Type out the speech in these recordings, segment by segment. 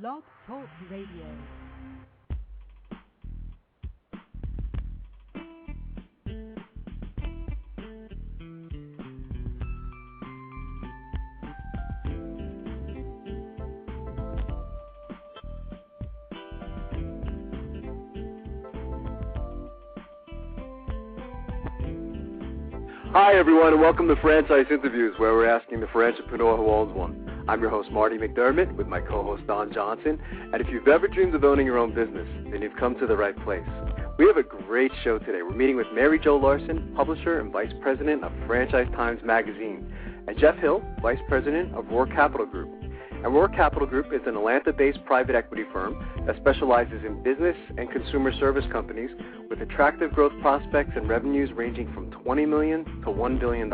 Blog Talk Radio. Hi, everyone, and welcome to Franchise Interviews, where we're asking the entrepreneur who owns one. I'm your host, Marty McDermott, with my co-host, Don Johnson. And if you've ever dreamed of owning your own business, then you've come to the right place. We have a great show today. We're meeting with Mary Jo Larson, publisher and vice president of Franchise Times Magazine, and Geoff Hill, vice president of Roark Capital Group. And Roark Capital Group is an Atlanta-based private equity firm that specializes in business and consumer service companies with attractive growth prospects and revenues ranging from $20 million to $1 billion.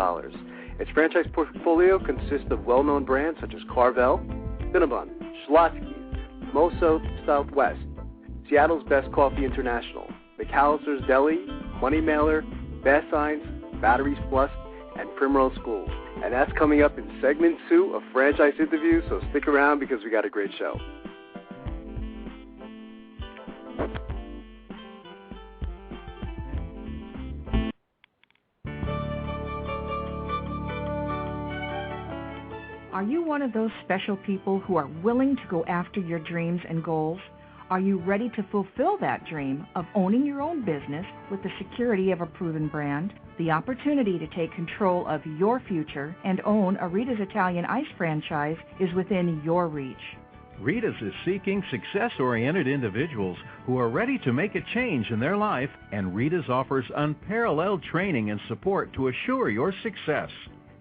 Its franchise portfolio consists of well-known brands such as Carvel, Cinnabon, Schlotzsky, Moso Southwest, Seattle's Best Coffee International, McAlister's Deli, Money Mailer, Bass Signs, Batteries Plus, and Primrose Schools. And that's coming up in segment 2 of Franchise Interviews, so stick around because we got a great show. Are you one of those special people who are willing to go after your dreams and goals? Are you ready to fulfill that dream of owning your own business with the security of a proven brand? The opportunity to take control of your future and own a Rita's Italian Ice franchise is within your reach. Rita's is seeking success-oriented individuals who are ready to make a change in their life, and Rita's offers unparalleled training and support to assure your success.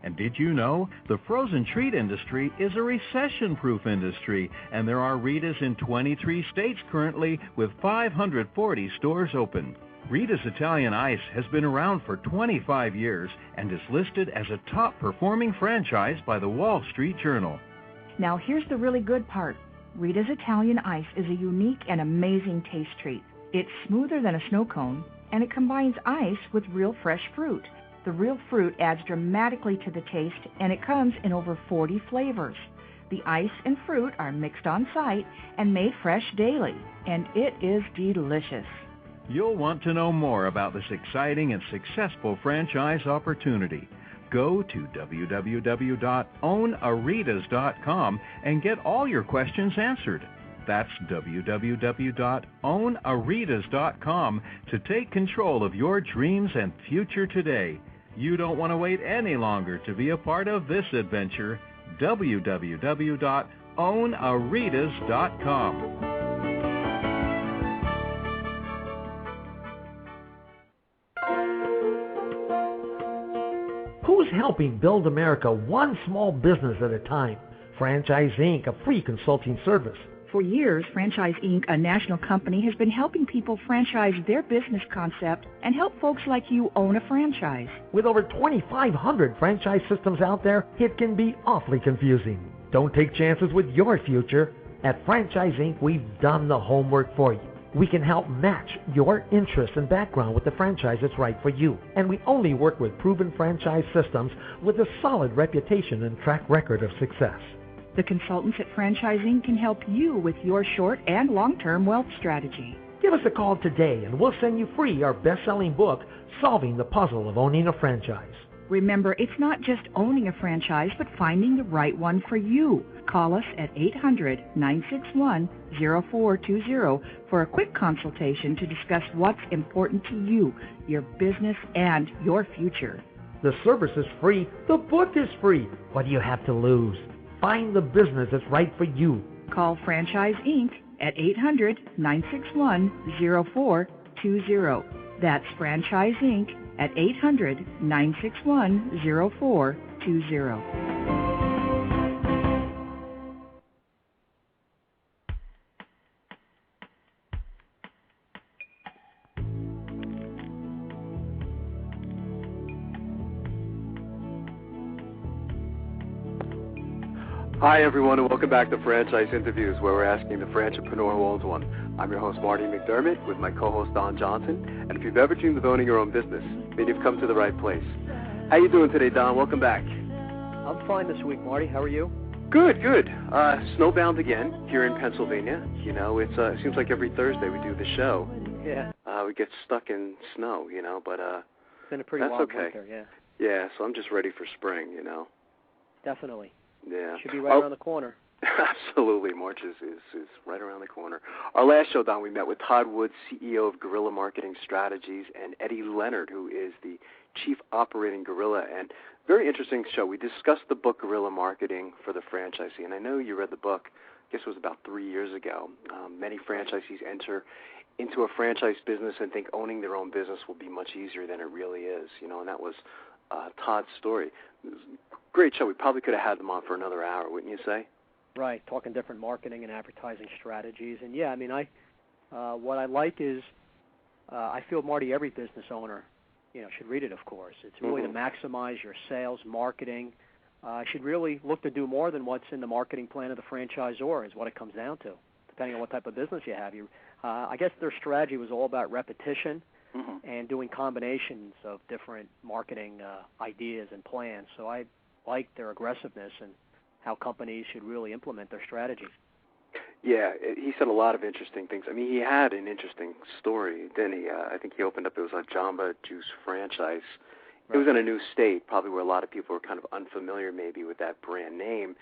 And did you know the frozen treat industry is a recession-proof industry, and there are Rita's in 23 states currently with 540 stores open. Rita's Italian Ice has been around for 25 years and is listed as a top-performing franchise by the Wall Street Journal. Now here's the really good part. Rita's Italian Ice is a unique and amazing taste treat. It's smoother than a snow cone, and it combines ice with real fresh fruit. The real fruit adds dramatically to the taste, and it comes in over 40 flavors. The ice and fruit are mixed on site and made fresh daily, and it is delicious. You'll want to know more about this exciting and successful franchise opportunity. Go to www.ownaritas.com and get all your questions answered. That's www.ownaritas.com to take control of your dreams and future today. You don't want to wait any longer to be a part of this adventure. www.ownaritas.com. Who's helping build America one small business at a time? Franchise Inc., a free consulting service. For years, Franchise Inc., a national company, has been helping people franchise their business concept and help folks like you own a franchise. With over 2,500 franchise systems out there, it can be awfully confusing. Don't take chances with your future. At Franchise Inc., we've done the homework for you. We can help match your interests and background with the franchise that's right for you. And we only work with proven franchise systems with a solid reputation and track record of success. The consultants at Franchise Inc. can help you with your short and long-term wealth strategy. Give us a call today and we'll send you free our best-selling book, Solving the Puzzle of Owning a Franchise. Remember, it's not just owning a franchise, but finding the right one for you. Call us at 800-961-0420 for a quick consultation to discuss what's important to you, your business, and your future. The service is free. The book is free. What do you have to lose? Find the business that's right for you. Call Franchise Inc. at 800-961-0420. That's Franchise Inc. at 800-961-0420. Hi, everyone, and welcome back to Franchise Interviews, where we're asking the entrepreneur who owns one. I'm your host, Marty McDermott, with my co-host, Don Johnson. And if you've ever dreamed of owning your own business, then you've come to the right place. How you doing today, Don? Welcome back. I'm fine this week, Marty. How are you? Good, good. Snowbound again here in Pennsylvania. You know, it seems like every Thursday we do the show. Yeah. We get stuck in snow, you know, but it's been a pretty long winter, yeah. Yeah, so I'm just ready for spring, you know. Definitely. Yeah. Should be right around the corner. Absolutely. March is right around the corner. Our last show, Don, we met with Todd Woods, CEO of Guerrilla Marketing Strategies, and Eddie Leonard, who is the Chief Operating Guerrilla. And very interesting show. We discussed the book Guerrilla Marketing for the Franchisee, and I know you read the book, I guess it was about 3 years ago. Many franchisees enter into a franchise business and think owning their own business will be much easier than it really is, you know, and that was Todd's story. It was a great show. We probably could have had them on for another hour, wouldn't you say? Right, talking different marketing and advertising strategies. And, yeah, I mean, what I like is I feel, Marty, every business owner, you know, should read it, of course. It's really to maximize your sales, marketing. Should really look to do more than what's in the marketing plan of the franchisor is what it comes down to, depending on what type of business you have. I guess their strategy was all about repetition and doing combinations of different marketing ideas and plans. So I like their aggressiveness and how companies should really implement their strategy. Yeah, he said a lot of interesting things. I mean, he had an interesting story, didn't he? I think he opened up, it was a Jamba Juice franchise. Right. It was in a new state, probably where a lot of people were kind of unfamiliar maybe with that brand name.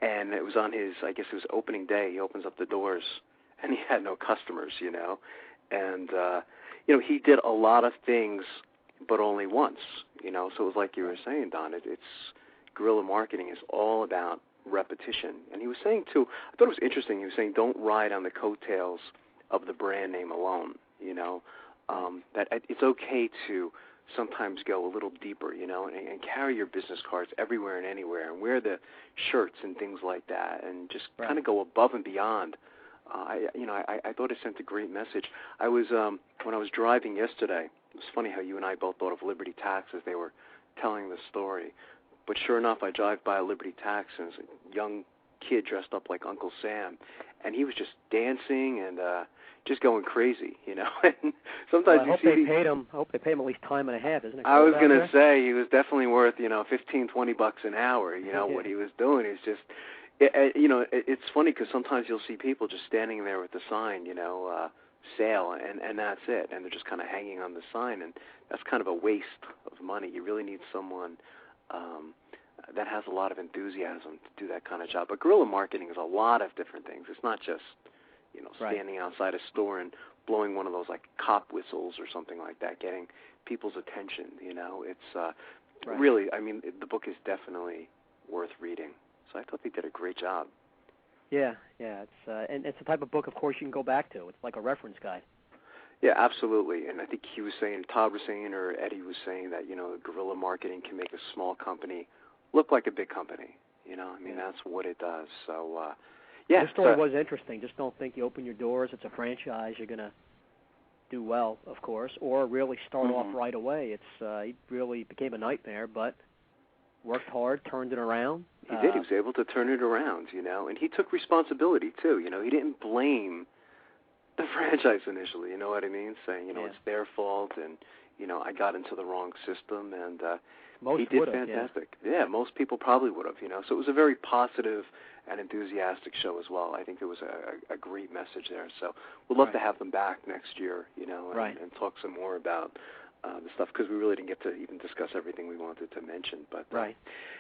And it was on his, I guess it was opening day, he opens up the doors, and he had no customers, you know. And, you know, he did a lot of things, but only once, you know. So it was like you were saying, Don, it's guerrilla marketing is all about repetition. And he was saying, too, I thought it was interesting, he was saying don't ride on the coattails of the brand name alone, you know, that it's okay to sometimes go a little deeper, you know, and carry your business cards everywhere and anywhere and wear the shirts and things like that and just kind of go above and beyond. I thought it sent a great message. I was, when I was driving yesterday, it was funny how you and I both thought of Liberty Tax as they were telling the story. But sure enough, I drive by a Liberty Tax, and there's a young kid dressed up like Uncle Sam, and he was just dancing and just going crazy, you know. And sometimes I hope they paid him at least time and a half, isn't it? I was going to say he was definitely worth, you know, $15-20 an hour. You know what he was doing is just, you know, it's funny because sometimes you'll see people just standing there with the sign, you know, sale, and that's it, and they're just kind of hanging on the sign, and that's kind of a waste of money. You really need someone that has a lot of enthusiasm to do that kind of job. But guerrilla marketing is a lot of different things. It's not just, you know, standing outside a store and blowing one of those like cop whistles or something like that, getting people's attention. You know, it's really, I mean, the book is definitely worth reading. So I thought they did a great job. Yeah, it's and it's the type of book, of course, you can go back to. It's like a reference guide. Yeah, absolutely. And I think he was saying, Todd was saying, or Eddie was saying that, you know, guerrilla marketing can make a small company look like a big company. You know, I mean, that's what it does. So, yeah. This story was interesting. Just don't think you open your doors, it's a franchise, you're going to do well, of course, or really start off right away. It really became a nightmare, but worked hard, turned it around. He did. He was able to turn it around, you know, and he took responsibility, too. You know, he didn't blame the franchise initially, you know what I mean? Saying, you know, it's their fault and, you know, I got into the wrong system, and he did fantastic. Yeah, most people probably would have, you know. So it was a very positive and enthusiastic show as well. I think there was a great message there. So we'd love to have them back next year, you know, and talk some more about the stuff, because we really didn't get to even discuss everything we wanted to mention. But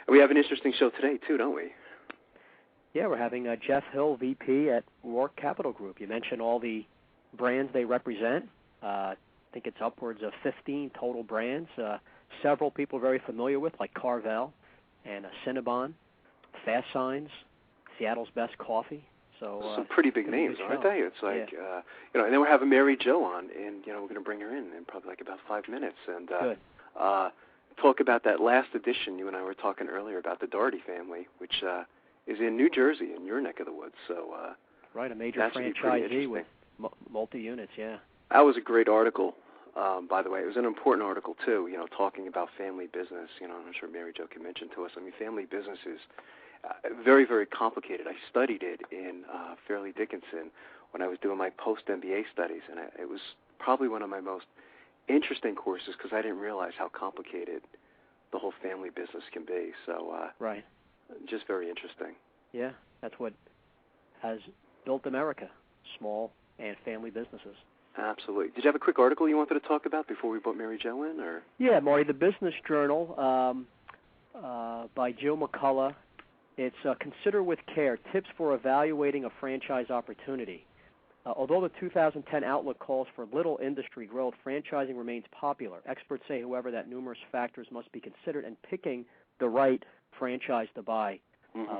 we have an interesting show today, too, don't we? Yeah, we're having Geoff Hill, VP at Roark Capital Group. You mentioned all the brands they represent. I think it's upwards of 15 total brands. Several people very familiar with, like Carvel and Cinnabon, Fast Signs, Seattle's Best Coffee. So some pretty big names, aren't they? It's like, you know, and then we're having Mary Jo on, and, you know, we're going to bring her in probably like about 5 minutes. And talk about that last edition. You and I were talking earlier about the Doherty family, which is in New Jersey, in your neck of the woods. So a major franchisee with multi-units, That was a great article, by the way. It was an important article, too, you know, talking about family business. You know, I'm sure Mary Jo can mention to us. I mean, family business is very, very complicated. I studied it in Fairleigh Dickinson when I was doing my post-MBA studies, and it was probably one of my most interesting courses because I didn't realize how complicated the whole family business can be. So just very interesting. Yeah, that's what has built America, small and family businesses. Absolutely. Did you have a quick article you wanted to talk about before we brought Mary Jo in? Or? Yeah, Marty, the Business Journal by Jill McCullough. It's Consider with Care, Tips for Evaluating a Franchise Opportunity. Although the 2010 outlook calls for little industry growth, franchising remains popular. Experts say, however, that numerous factors must be considered in picking the right franchise to buy.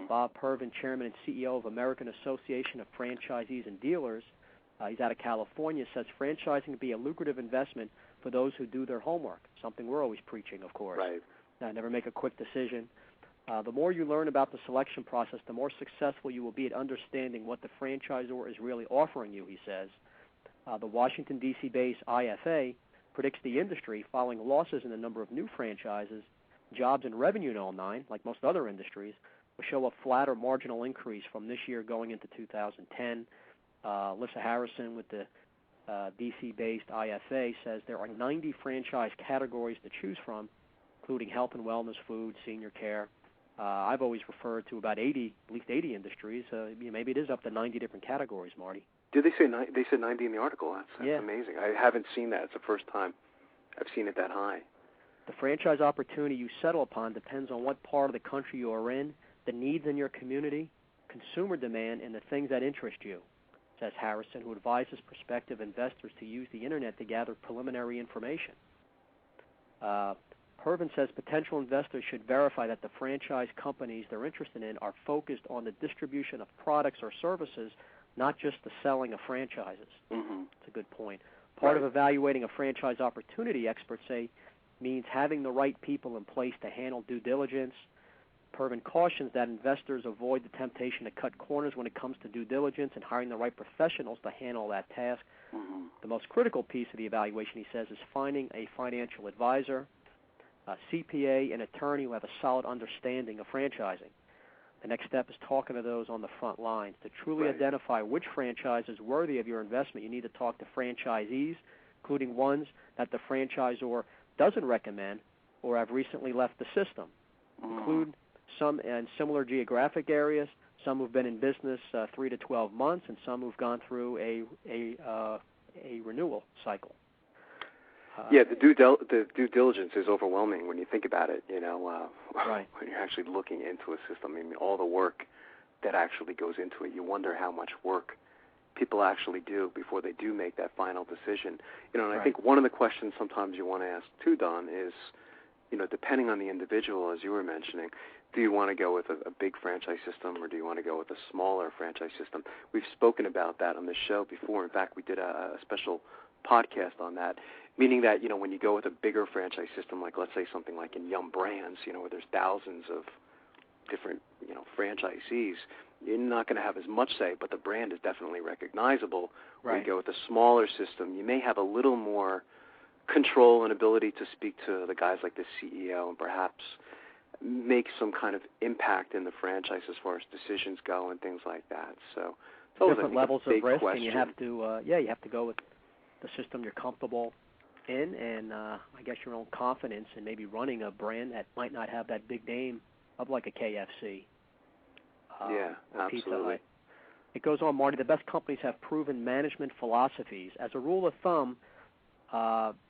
Bob Purvin, Chairman and CEO of American Association of Franchisees and Dealers, he's out of California, says franchising can be a lucrative investment for those who do their homework, something we're always preaching, of course. Right. Never make a quick decision. The more you learn about the selection process, the more successful you will be at understanding what the franchisor is really offering you, he says. The Washington, D.C.-based IFA predicts the industry, following losses in the number of new franchises, jobs and revenue in 2009, like most other industries, will show a flat or marginal increase from this year going into 2010. Lissa Harrison with the D.C.-based IFA says there are 90 franchise categories to choose from, including health and wellness, food, senior care. I've always referred to about 80, at least 80 industries. Maybe it is up to 90 different categories, Marty. Did they say they said 90 in the article? That's yeah. Amazing. I haven't seen that. It's the first time I've seen it that high. The franchise opportunity you settle upon depends on what part of the country you are in, the needs in your community, consumer demand, and the things that interest you, says Harrison, who advises prospective investors to use the Internet to gather preliminary information. Purvin says potential investors should verify that the franchise companies they're interested in are focused on the distribution of products or services, not just the selling of franchises. That's a good point. Part of evaluating a franchise opportunity, experts say, means having the right people in place to handle due diligence. Purvin cautions that investors avoid the temptation to cut corners when it comes to due diligence and hiring the right professionals to handle that task. The most critical piece of the evaluation, he says, is finding a financial advisor, a CPA, an attorney who have a solid understanding of franchising. The next step is talking to those on the front lines. To truly identify which franchise is worthy of your investment, you need to talk to franchisees, including ones that the franchisor doesn't recommend or have recently left the system. Include some in similar geographic areas, some who've been in business 3 to 12 months, and some who've gone through a renewal cycle. The due diligence is overwhelming when you think about it, when you're actually looking into a system. I mean, all the work that actually goes into it, you wonder how much work people actually do before they do make that final decision. And I think one of the questions sometimes you want to ask too, Don, is, depending on the individual, as you were mentioning, do you want to go with a big franchise system or do you want to go with a smaller franchise system? We've spoken about that on the show before. In fact, we did a special podcast on that, meaning that, when you go with a bigger franchise system, like let's say something like in Yum Brands, where there's thousands of different, franchisees, you're not going to have as much say, but the brand is definitely recognizable. When you go with a smaller system, you may have a little more control and ability to speak to the guys like the CEO and perhaps make some kind of impact in the franchise as far as decisions go and things like that. So it's always different levels of risk, question. And you have to, you have to go with the system you're comfortable in, and I guess your own confidence in maybe running a brand that might not have that big name of like a KFC. Or absolutely. Pizza Hut. It goes on, Marty. The best companies have proven management philosophies. As a rule of thumb,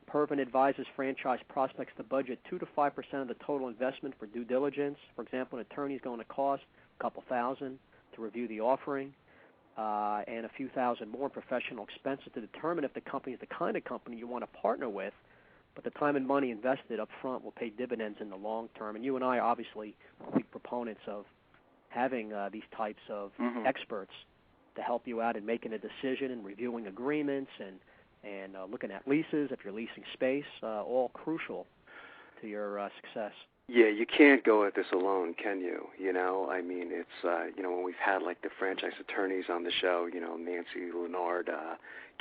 Purvin advises franchise prospects to budget 2 to 5% of the total investment for due diligence. For example, an attorney is going to cost a couple $1,000 to review the offering, and a few thousand more in professional expenses to determine if the company is the kind of company you want to partner with. But the time and money invested up front will pay dividends in the long term. And you and I are obviously big proponents of having these types of experts to help you out in making a decision and reviewing agreements and looking at leases if you're leasing space, all crucial to your success. Yeah, you can't go at this alone, can you? I mean, it's, when we've had like the franchise attorneys on the show, Nancy Leonard,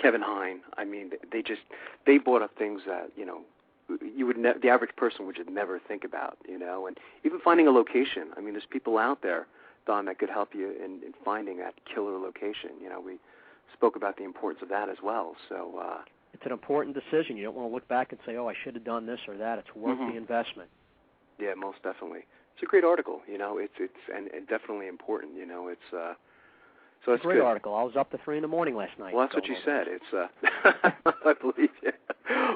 Kevin Hine, I mean, they brought up things that, you would the average person would just never think about, and even finding a location. I mean, there's people out there, Don, that could help you in finding that killer location. We spoke about the importance of that as well. So it's an important decision. You don't want to look back and say, oh, I should have done this or that. It's worth the investment. Yeah, most definitely. a great article. It's and definitely important. It's so it's a great good. article. I was up to 3 a.m. last night. Well, that's what you said. It's I believe you.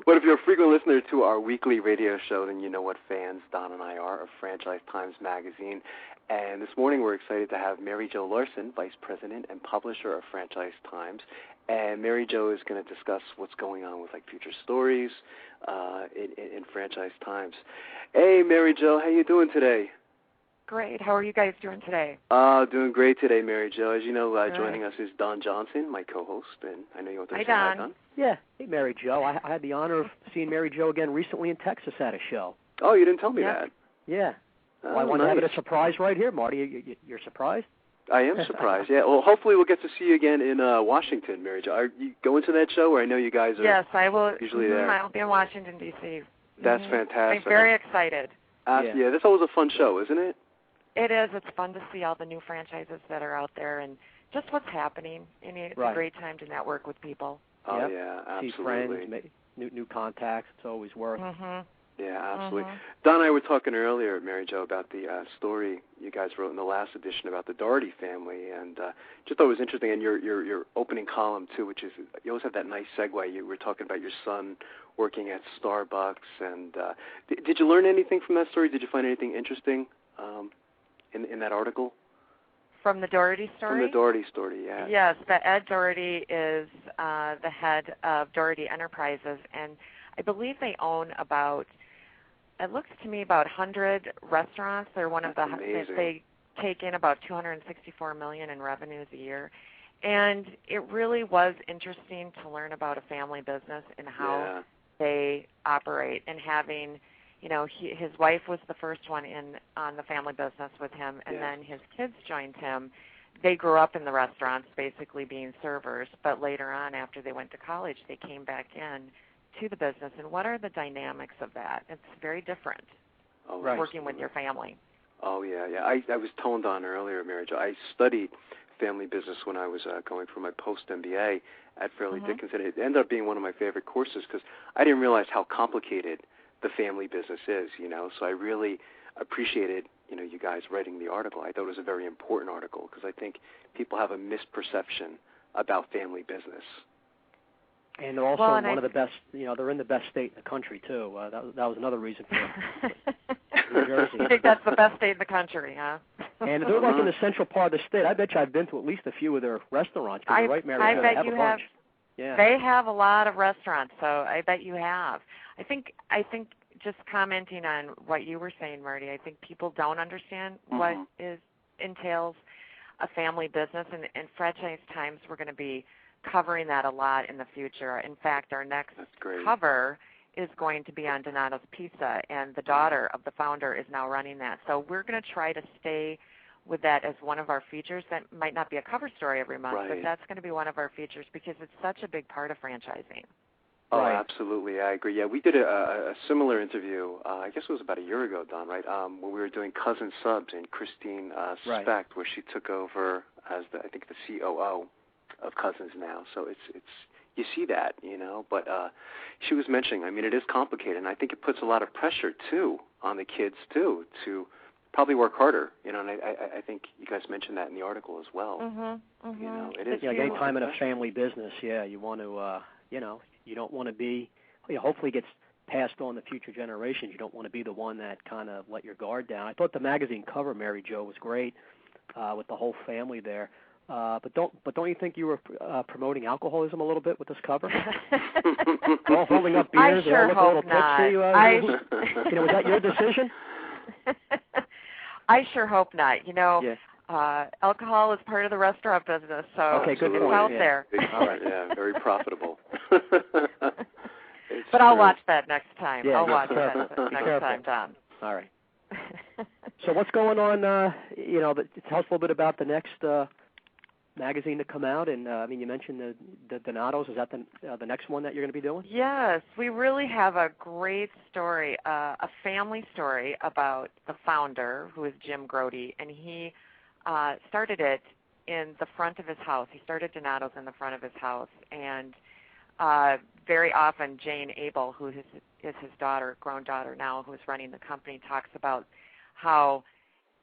But if you're a frequent listener to our weekly radio show, then you know what fans Don and I are of Franchise Times Magazine. And this morning we're excited to have Mary Jo Larson, Vice President and Publisher of Franchise Times. And Mary Jo is going to discuss what's going on with future stories in Franchise Times. Hey, Mary Jo, how you doing today? Great. How are you guys doing today? Doing great today, Mary Jo. As you know, joining us is Don Johnson, my co-host, and I know you want to say hi, Don. Yeah. Hey, Mary Jo. I had the honor of seeing Mary Jo again recently in Texas at a show. Oh, you didn't tell me that. Yeah. Well, I wanted to have it a surprise right here, Marty. You're surprised? I am surprised, yeah. Well, hopefully we'll get to see you again in Washington, Mary Jo. Are you going to that show, or I know you guys are Yes, I will. Usually there. I'll be in Washington, D.C. That's fantastic. I'm very excited. Yeah, that's always a fun show, isn't it? It is. It's fun to see all the new franchises that are out there and just what's happening. And it's a great time to network with people. Oh, yeah, absolutely. See friends, new contacts. It's always worth. Yeah, absolutely. Don and I were talking earlier, Mary Jo, about the story you guys wrote in the last edition about the Doherty family, and just thought it was interesting. And your opening column, too, which is, you always have that nice segue. You were talking about your son working at Starbucks. And did you learn anything from that story? Did you find anything interesting in that article? From the Doherty story? From the Doherty story, yeah. Yes, Ed Doherty is the head of Doherty Enterprises, and I believe they own about 100 restaurants. They're one of they take in about $264 million in revenues a year. And it really was interesting to learn about a family business and how they operate, and having, his wife was the first one in on the family business with him, and then his kids joined him. They grew up in the restaurants, basically being servers, but later on, after they went to college, they came back in to the business. And what are the dynamics of that? It's very different working with your family. Oh, yeah. I was telling Don earlier, Mary Jo, I studied family business when I was going for my post-MBA at Fairleigh Dickinson. It ended up being one of my favorite courses because I didn't realize how complicated the family business is, So I really appreciated, you guys writing the article. I thought it was a very important article because I think people have a misperception about family business. And they're also one of the best, they're in the best state in the country, too. That was another reason for New Jersey. I think that's the best state in the country, huh? And they're in the central part of the state. I bet you I've been to at least a few of their restaurants. I right, Mary? I bet you have. Yeah. They have a lot of restaurants, so I bet you have. I think just commenting on what you were saying, Marty, I think people don't understand what entails a family business, and Franchise Times, we're going to be covering that a lot in the future. In fact, our next cover is going to be on Donato's Pizza, and the daughter of the founder is now running that. So we're going to try to stay with that as one of our features. That might not be a cover story every month, but that's going to be one of our features because it's such a big part of franchising. Oh, absolutely. I agree. Yeah, we did a similar interview, I guess it was about a year ago, Don, right, when we were doing Cousin Subs and Christine Specht, where she took over as, I think, the COO of Cousins now. So it's you see that, but she was mentioning, it is complicated, and I think it puts a lot of pressure, too, on the kids, too, to probably work harder, and I think you guys mentioned that in the article as well. It is. Anytime in a family business, you want to, you don't want to be, hopefully it gets passed on to future generations. You don't want to be the one that kind of let your guard down. I thought the magazine cover, Mary Jo, was great with the whole family there. But don't you think you were promoting alcoholism a little bit with this cover? All holding up beers, I sure hope not. Was that your decision? I sure hope not. Alcohol is part of the restaurant business, so good it's point. out there. Very profitable. But I'll watch that next time. Yeah, I'll watch that next time, Don. All right. So what's going on? Tell us a little bit about the next magazine to come out, and you mentioned the Donatos. Is that the next one that you're going to be doing? Yes, we really have a great story, a family story about the founder, who is Jim Grody, and he started it in the front of his house. He started Donatos in the front of his house, and very often Jane Abel, who is his daughter, grown daughter now, who's running the company, talks about how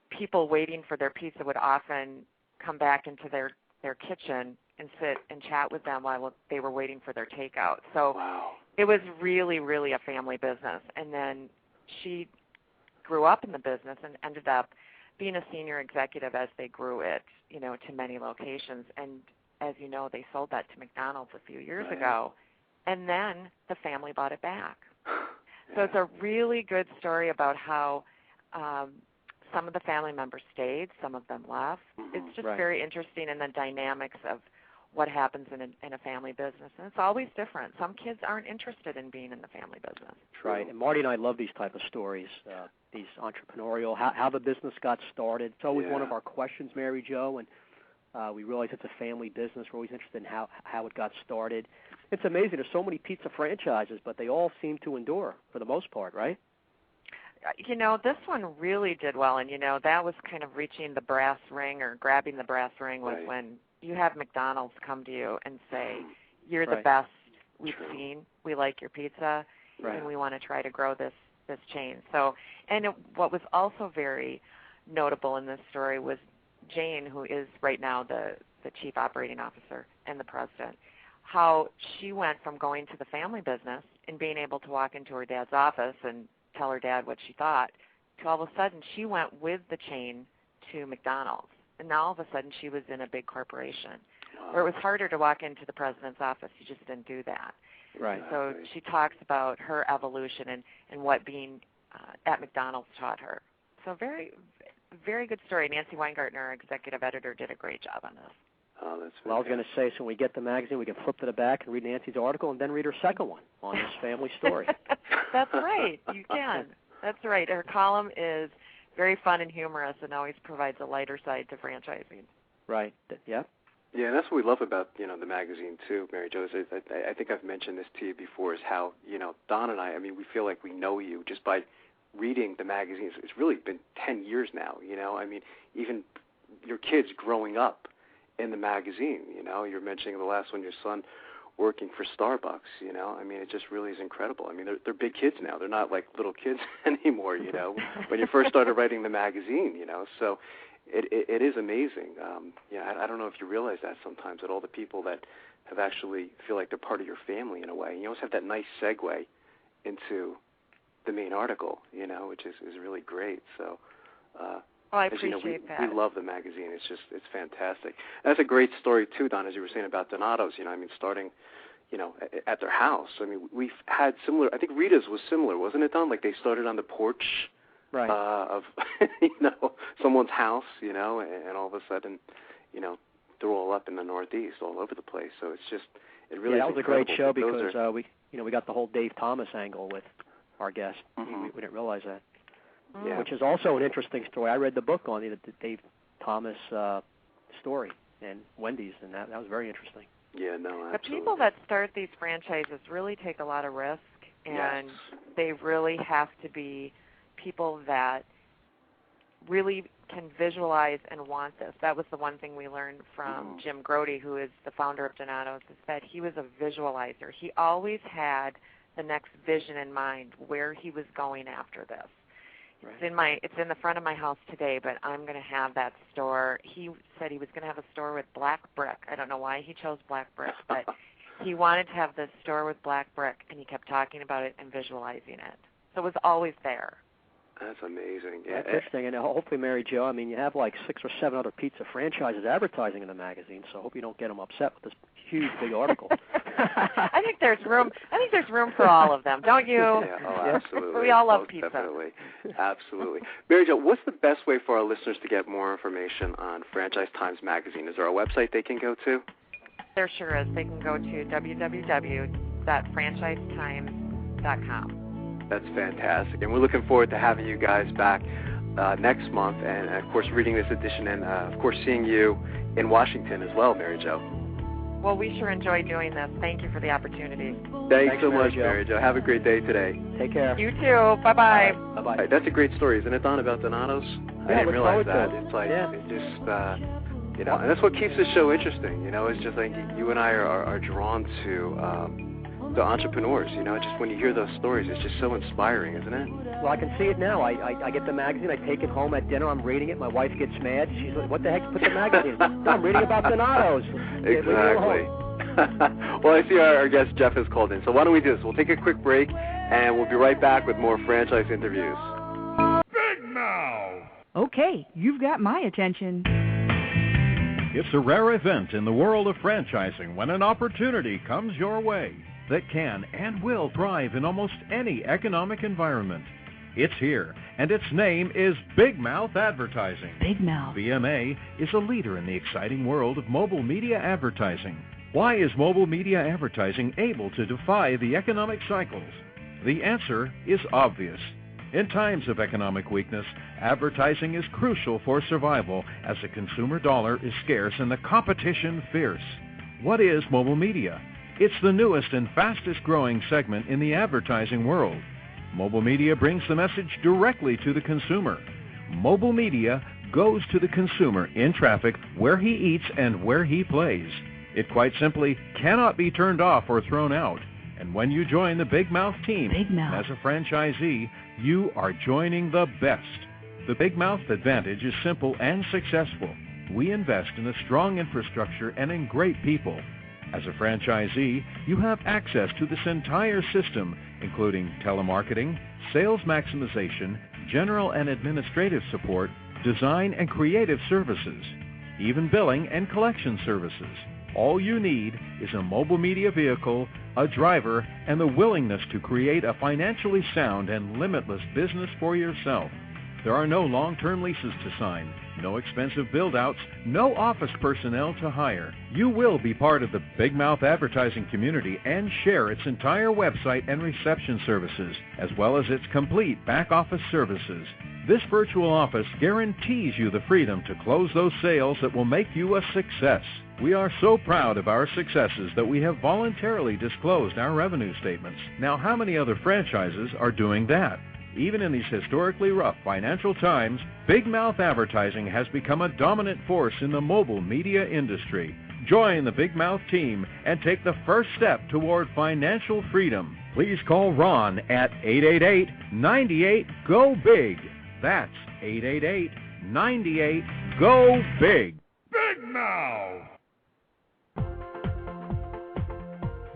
people waiting for their pizza would often come back into their kitchen and sit and chat with them while they were waiting for their takeout. So it was really, really a family business. And then she grew up in the business and ended up being a senior executive as they grew it, to many locations. And as you know, they sold that to McDonald's a few years ago. And then the family bought it back. So it's a really good story about how some of the family members stayed, some of them left. It's just very interesting in the dynamics of what happens in a family business. And it's always different. Some kids aren't interested in being in the family business. Right. And Marty and I love these type of stories, these entrepreneurial, how the business got started. It's always one of our questions, Mary Jo, and we realize it's a family business. We're always interested in how it got started. It's amazing. There's so many pizza franchises, but they all seem to endure for the most part, right? This one really did well, and, that was kind of reaching the brass ring or grabbing the brass ring was when you have McDonald's come to you and say, you're the best we've seen, we like your pizza, and we want to try to grow this chain. So, and what was also very notable in this story was Jane, who is right now the chief operating officer and the president, how she went from going to the family business and being able to walk into her dad's office and tell her dad what she thought, to all of a sudden she went with the chain to McDonald's. And now all of a sudden she was in a big corporation where it was harder to walk into the president's office. You just didn't do that. Right. So she talks about her evolution and what being at McDonald's taught her. So very, very good story. Nancy Weingartner, our executive editor, did a great job on this. Oh, that's well, I was going to say, so when we get the magazine, we can flip to the back and read Nancy's article and then read her second one on this family story. That's right. You can. That's right. Her column is very fun and humorous and always provides a lighter side to franchising. Right. Yeah. Yeah, and that's what we love about, the magazine, too, Mary Jo. I think I've mentioned this to you before, is how, Don and I we feel like we know you just by reading the magazines. It's really been 10 years now, even your kids growing up in the magazine, you're mentioning the last one, your son working for Starbucks, it just really is incredible. They're big kids now. They're not like little kids anymore, when you first started writing the magazine, so it is amazing. I don't know if you realize that sometimes, that all the people that have actually feel like they're part of your family in a way. And you always have that nice segue into the main article, which is really great. So, I appreciate that. We love the magazine. It's fantastic. And that's a great story too, Don, as you were saying about Donato's. Starting, at their house. We've had similar. I think Rita's was similar, wasn't it, Don? Like they started on the porch, right, of someone's house, and all of a sudden, they're all up in the Northeast, all over the place. So it really. Yeah, that was a great show because we we got the whole Dave Thomas angle with our guest. Mm-hmm. We didn't realize that. Yeah. Which is also an interesting story. I read the book on the Dave Thomas story and Wendy's, and that was very interesting. Yeah, no, absolutely. The people that start these franchises really take a lot of risk, and they really have to be people that really can visualize and want this. That was the one thing we learned from Jim Grody, who is the founder of Donato's, is that he was a visualizer. He always had the next vision in mind, where he was going after this. Right. It's in the front of my house today, but I'm going to have that store. He said he was going to have a store with black brick. I don't know why he chose black brick, but he wanted to have this store with black brick, and he kept talking about it and visualizing it. So it was always there. That's amazing. Yeah. That's interesting. And hopefully, Mary Jo, you have like 6 or 7 other pizza franchises advertising in the magazine, so I hope you don't get them upset with this huge, big article. I think there's room for all of them, don't you? Yeah, absolutely. We all love pizza. Definitely. Absolutely. Mary Jo, what's the best way for our listeners to get more information on Franchise Times Magazine? Is there a website they can go to? There sure is. They can go to www.franchisetimes.com. That's fantastic. And we're looking forward to having you guys back next month and, of course, reading this edition and, of course, seeing you in Washington as well, Mary Jo. Well, we sure enjoy doing this. Thank you for the opportunity. Thanks so much, Mary Jo. Have a great day today. Take care. You too. Bye-bye. Bye-bye. Right, that's a great story, isn't it, Don, about Donato's? I didn't realize that. It's like, it's just, and that's what keeps this show interesting. It's just like you and I are drawn to the entrepreneurs. Just when you hear those stories, it's just so inspiring, isn't it? Well, I can see it now. I get the magazine, I take it home at dinner, I'm reading it, my wife gets mad. She's like, what the heck, put the magazine? No, I'm reading about Donatos. Exactly. Well, I see our guest Geoff has called in. So why don't we do this? We'll take a quick break, and we'll be right back with more franchise interviews. Big Mouth! Okay, you've got my attention. It's a rare event in the world of franchising when an opportunity comes your way that can and will thrive in almost any economic environment. It's here, and its name is Big Mouth Advertising. Big Mouth. BMA is a leader in the exciting world of mobile media advertising. Why is mobile media advertising able to defy the economic cycles? The answer is obvious. In times of economic weakness, advertising is crucial for survival as the consumer dollar is scarce and the competition fierce. What is mobile media? It's the newest and fastest growing segment in the advertising world. Mobile media brings the message directly to the consumer. Mobile media goes to the consumer in traffic, where he eats and where he plays. It quite simply cannot be turned off or thrown out. And when you join the Big Mouth team as a franchisee, you are joining the best. The Big Mouth advantage is simple and successful. We invest in a strong infrastructure and in great people. As a franchisee, you have access to this entire system, including telemarketing, sales maximization, general and administrative support, design and creative services, even billing and collection services. All you need is a mobile media vehicle, a driver, and the willingness to create a financially sound and limitless business for yourself. There are no long-term leases to sign, no expensive build-outs, no office personnel to hire. You will be part of the Big Mouth advertising community and share its entire website and reception services, as well as its complete back-office services. This virtual office guarantees you the freedom to close those sales that will make you a success. We are so proud of our successes that we have voluntarily disclosed our revenue statements. Now, how many other franchises are doing that? Even in these historically rough financial times, Big Mouth advertising has become a dominant force in the mobile media industry. Join the Big Mouth team and take the first step toward financial freedom. Please call Ron at 888-98-GO-BIG. That's 888-98-GO-BIG. Big Mouth!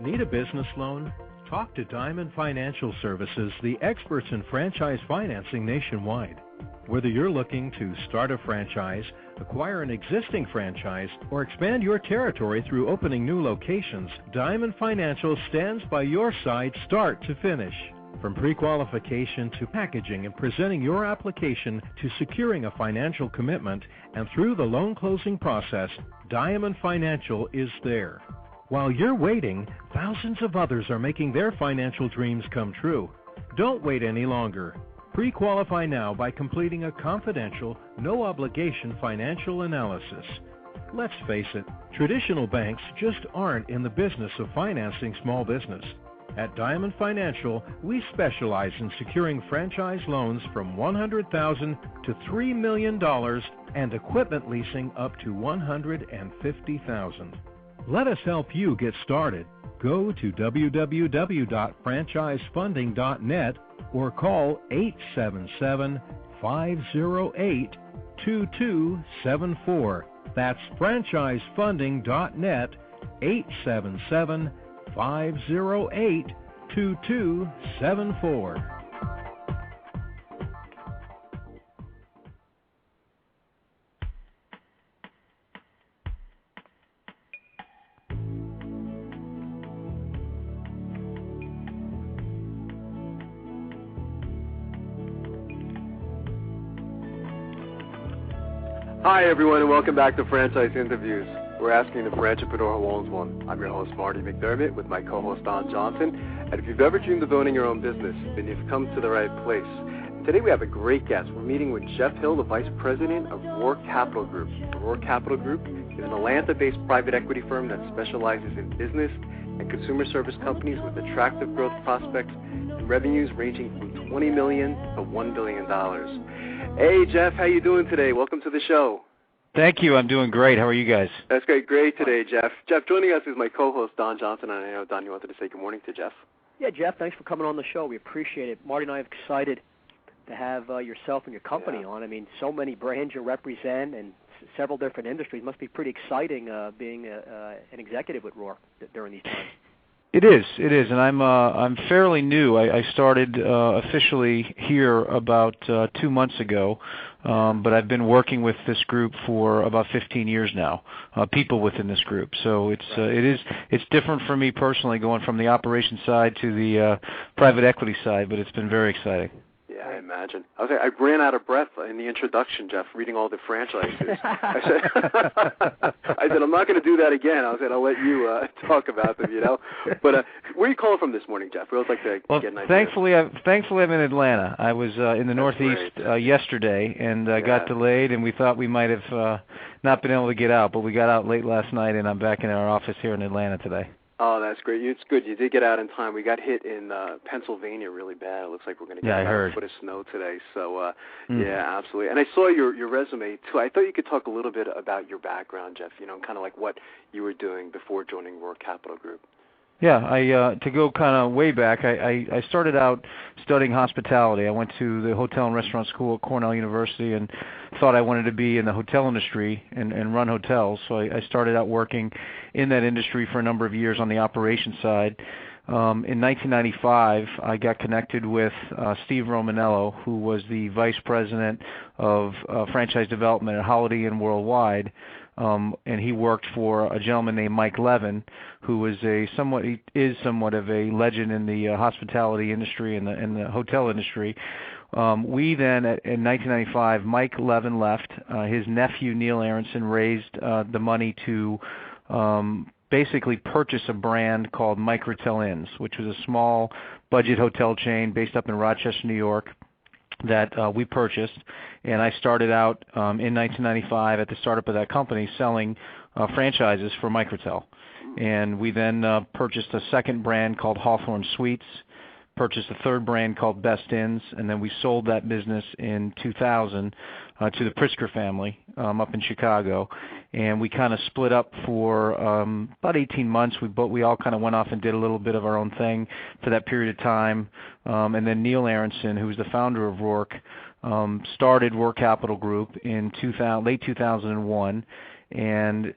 Need a business loan? Talk to Diamond Financial Services, the experts in franchise financing nationwide. Whether you're looking to start a franchise, acquire an existing franchise, or expand your territory through opening new locations, Diamond Financial stands by your side start to finish. From pre-qualification to packaging and presenting your application to securing a financial commitment, and through the loan closing process, Diamond Financial is there. While you're waiting, thousands of others are making their financial dreams come true. Don't wait any longer. Pre-qualify now by completing a confidential, no-obligation financial analysis. Let's face it, traditional banks just aren't in the business of financing small business. At Diamond Financial, we specialize in securing franchise loans from $100,000 to $3 million and equipment leasing up to $150,000. Let us help you get started. Go to www.franchisefunding.net or call 877-508-2274. That's franchisefunding.net, 877-508-2274. Hi, everyone, and welcome back to Franchise Interviews. We're asking the entrepreneur who owns one. I'm your host, Marty McDermott, with my co-host, Don Johnson. And if you've ever dreamed of owning your own business, then you've come to the right place. Today we have a great guest. We're meeting with Geoff Hill, the Vice President of Roark Capital Group. The Roark Capital Group is an Atlanta-based private equity firm that specializes in business and consumer service companies with attractive growth prospects and revenues ranging from $20 million to $1 billion. Hey, Geoff, how you doing today? Welcome to the show. Thank you. I'm doing great. How are you guys? That's great. Great today, Geoff. Geoff, joining us is my co-host, Don Johnson, and I know, Don, you wanted to say good morning to Geoff. Yeah, Geoff, thanks for coming on the show. We appreciate it. Marty and I are excited to have yourself and your company on. I mean, so many brands you represent and several different industries. Must be pretty exciting being an executive with Roark during these times. It is, and I'm fairly new. I started officially here about 2 months ago, but I've been working with this group for about 15 years now. People within this group, so it's different for me personally, going from the operations side to the private equity side, but it's been very exciting. Yeah, I imagine. I ran out of breath in the introduction, Geoff, reading all the franchises. I said, I'm not going to do that again. I said, I'll let you talk about them, But where are you calling from this morning, Geoff? We always like to get an idea. Thankfully, I'm in Atlanta. I was in the Northeast yesterday and got delayed, and we thought we might have not been able to get out, but we got out late last night, and I'm back in our office here in Atlanta today. Oh, that's great. It's good. You did get out in time. We got hit in Pennsylvania really bad. It looks like we're going to get a foot of snow today. So, yeah, absolutely. And I saw your resume, too. I thought you could talk a little bit about your background, Geoff, kind of like what you were doing before joining Roark Capital Group. Yeah, to go kind of way back, I started out studying hospitality. I went to the hotel and restaurant school at Cornell University and thought I wanted to be in the hotel industry and run hotels. So I started out working in that industry for a number of years on the operations side. In 1995, I got connected with Steve Romanello, who was the vice president of franchise development at Holiday Inn Worldwide. And he worked for a gentleman named Mike Levin, who is somewhat of a legend in the hospitality industry and the hotel industry. We then, in 1995, Mike Levin left. His nephew Neil Aronson raised the money to basically purchase a brand called Microtel Inns, which was a small budget hotel chain based up in Rochester, New York, that we purchased, and I started out in 1995 at the startup of that company selling franchises for Microtel. And we then purchased a second brand called Hawthorne Suites, purchased a third brand called Best Inns, and then we sold that business in 2000 to the Pritzker family up in Chicago. And we kind of split up for about 18 months. We all kind of went off and did a little bit of our own thing for that period of time. And then Neil Aronson, who was the founder of Roark, started Roark Capital Group in late 2001. And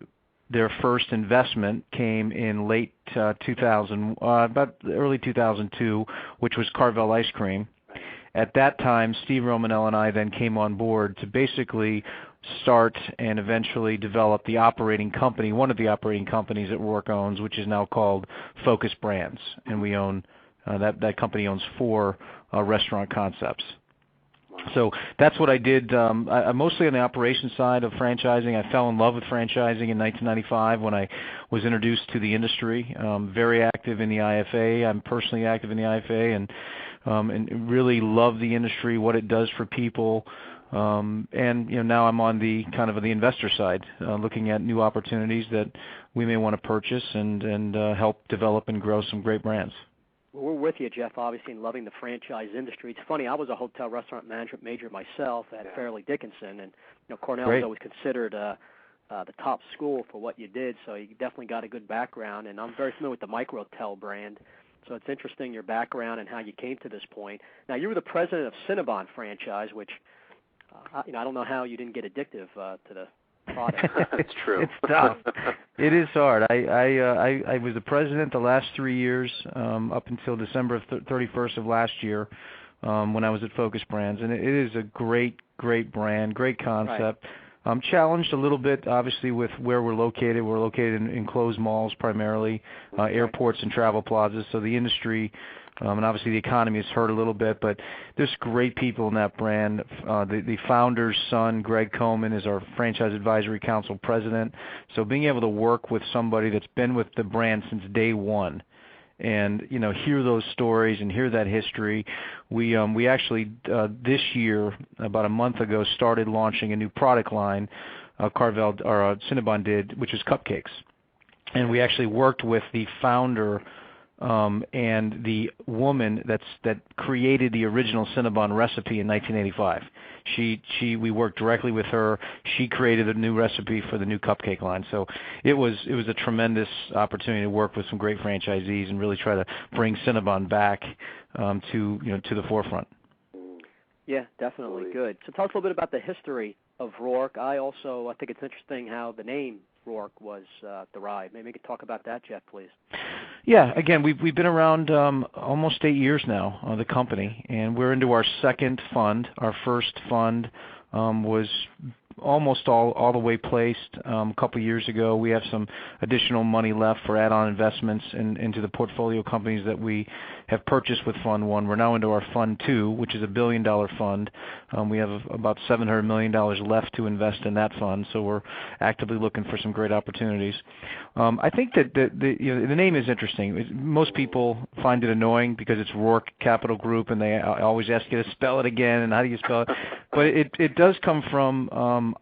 their first investment came in late 2000, about early 2002, which was Carvel Ice Cream. At that time, Steve Romanello and I then came on board to basically start and eventually develop the operating company, one of the operating companies that Roark owns, which is now called Focus Brands. And we own, that company owns 4 restaurant concepts. So that's what I did. I'm mostly on the operations side of franchising. I fell in love with franchising in 1995 when I was introduced to the industry. Very active in the IFA. I'm personally active in the IFA and really love the industry, what it does for people. And now I'm on the kind of the investor side, looking at new opportunities that we may want to purchase and help develop and grow some great brands. Well, we're with you, Geoff, obviously, in loving the franchise industry. It's funny, I was a hotel restaurant management major myself at Fairleigh Dickinson, and Cornell was always considered the top school for what you did, so you definitely got a good background. And I'm very familiar with the Microtel brand, so it's interesting your background and how you came to this point. Now, you were the president of Cinnabon franchise, which I don't know how you didn't get addictive to the product. It's true. It's tough. It is hard. I was the president the last 3 years, up until December 31st of last year, when I was at Focus Brands, and it is a great brand, great concept. Right. Challenged a little bit, obviously, with where we're located. We're located in enclosed malls primarily, airports and travel plazas, so the industry and obviously the economy is hurt a little bit, but there's great people in that brand. The founder's son, Greg Coleman, is our Franchise Advisory Council president. So being able to work with somebody that's been with the brand since day one and, hear those stories and hear that history, we actually this year, about a month ago, started launching a new product line, Carvel or Cinnabon did, which is cupcakes. And we actually worked with the founder and the woman that created the original Cinnabon recipe in 1985. We worked directly with her. She created a new recipe for the new cupcake line. So it was a tremendous opportunity to work with some great franchisees and really try to bring Cinnabon back to the forefront. Yeah, definitely. Good. So tell us a little bit about the history of Roark. I think it's interesting how the name Roark was derived. Maybe you could talk about that, Geoff, please. Yeah, again, we've been around almost 8 years now, the company, and we're into our second fund. Our first fund was almost all the way placed a couple years ago. We have some additional money left for add-on investments into the portfolio companies that we have purchased with Fund 1. We're now into our Fund 2, which is a $1 billion fund. We have about $700 million left to invest in that fund, so we're actively looking for some great opportunities. I think that the name is interesting. Most people find it annoying because it's Roark Capital Group, and they always ask you to spell it again, and how do you spell it? But it does come from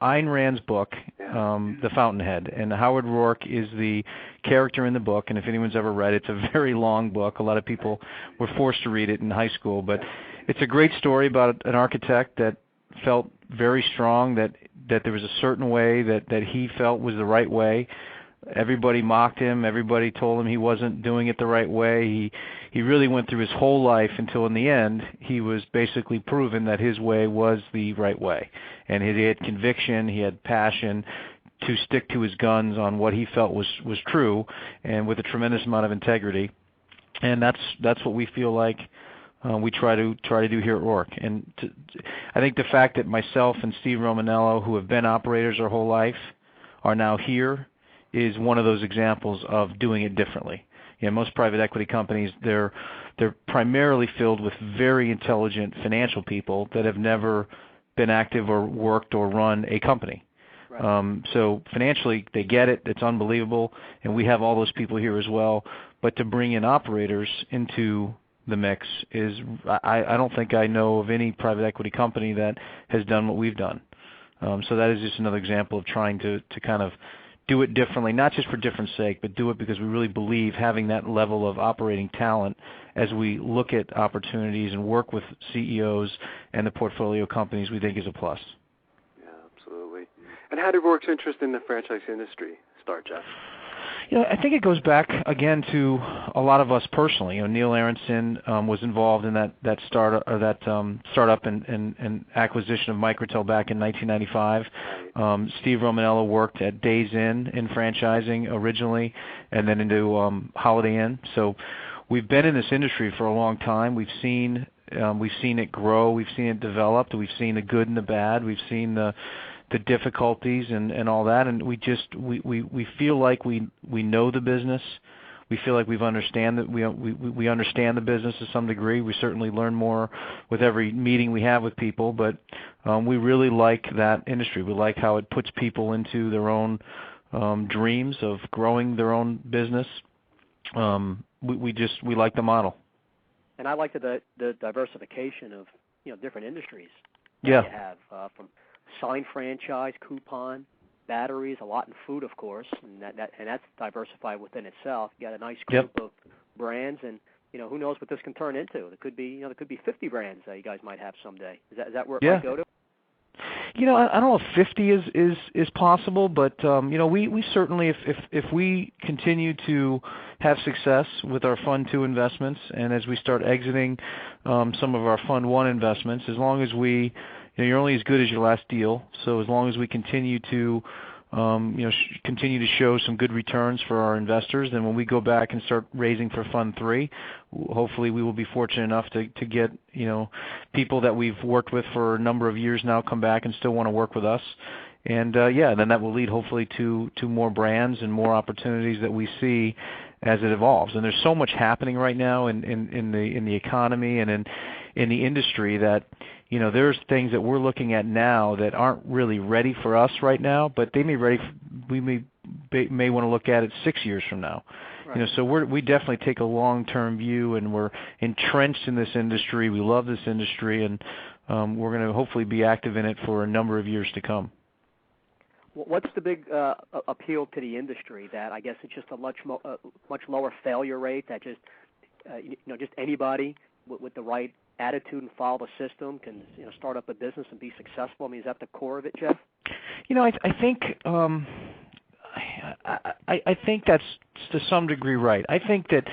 Ayn Rand's book, The Fountainhead, and Howard Roark is the character in the book, and if anyone's ever read it, it's a very long book. A lot of people were forced to read it in high school, but it's a great story about an architect that felt very strong that there was a certain way that he felt was the right way. Everybody mocked him. Everybody told him he wasn't doing it the right way. He really went through his whole life until in the end he was basically proven that his way was the right way. And he had conviction, he had passion to stick to his guns on what he felt was true, and with a tremendous amount of integrity. And that's what we feel like we try to do here at Roark. And I think the fact that myself and Steve Romanello, who have been operators our whole life, are now here is one of those examples of doing it differently. Most private equity companies, they're primarily filled with very intelligent financial people that have never been active or worked or run a company. Right. So financially, they get it. It's unbelievable, and we have all those people here as well. But to bring in operators into the mix is, I don't think I know of any private equity company that has done what we've done. So that is just another example of trying to kind of do it differently, not just for different sake, but do it because we really believe having that level of operating talent as we look at opportunities and work with CEOs and the portfolio companies, we think is a plus. Yeah, absolutely. And how did Roark's interest in the franchise industry start, Geoff? I think it goes back again to a lot of us personally. Neil Aronson was involved in that startup and acquisition of Microtel back in 1995. Steve Romanello worked at Days Inn in franchising originally, and then into Holiday Inn. So we've been in this industry for a long time. We've seen it grow. We've seen it develop. We've seen the good and the bad. We've seen the difficulties and all that, and we feel like we know the business. We feel like we understand the business to some degree. We certainly learn more with every meeting we have with people, but we really like that industry. We like how it puts people into their own dreams of growing their own business. We like the model. And I like the diversification of different industries that you have from sign franchise, coupon, batteries, a lot in food, of course, and that's diversified within itself. You got a nice group of brands, and who knows what this can turn into? There could be 50 brands that you guys might have someday. Is that where it might go to? I don't know if 50 is possible, but we certainly, if we continue to have success with our Fund 2 investments, and as we start exiting some of our Fund 1 investments, as long as we you're only as good as your last deal. So as long as we continue to, continue to show some good returns for our investors, then when we go back and start raising for Fund 3, hopefully we will be fortunate enough to get, people that we've worked with for a number of years now come back and still want to work with us. And then that will lead hopefully to more brands and more opportunities that we see as it evolves. And there's so much happening right now in the economy and in the industry that there's things that we're looking at now that aren't really ready for us right now, but they may we may want to look at it 6 years from now. Right. So we definitely take a long-term view, and we're entrenched in this industry. We love this industry, and we're going to hopefully be active in it for a number of years to come. what's the big appeal to the industry? That I guess it's just a much lower failure rate. That just just anybody with the right attitude and follow the system can start up a business and be successful. I mean, is that the core of it, Geoff? I think I think that's to some degree right. I think that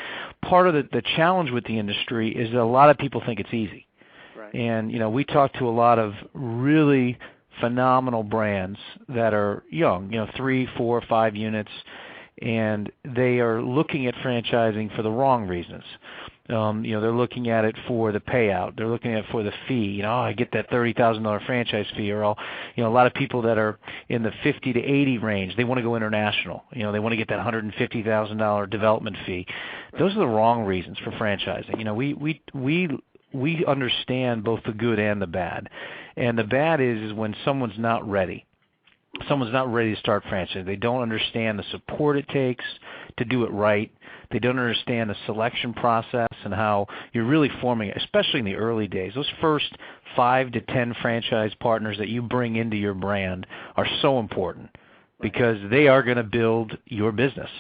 part of the challenge with the industry is that a lot of people think it's easy. Right. And we talk to a lot of really phenomenal brands that are young, 3, 4, 5 units, and they are looking at franchising for the wrong reasons. They're looking at it for the payout. They're looking at it for the fee. I get that $30,000 franchise fee, or a lot of people that are in the 50 to 80 range, they want to go international. They want to get that $150,000 development fee. Those are the wrong reasons for franchising. We understand both the good and the bad. And the bad is when someone's not ready. Someone's not ready to start franchising. They don't understand the support it takes to do it right. They don't understand the selection process and how you're really forming, especially in the early days. Those first 5 to 10 franchise partners that you bring into your brand are so important because they are going to build your business.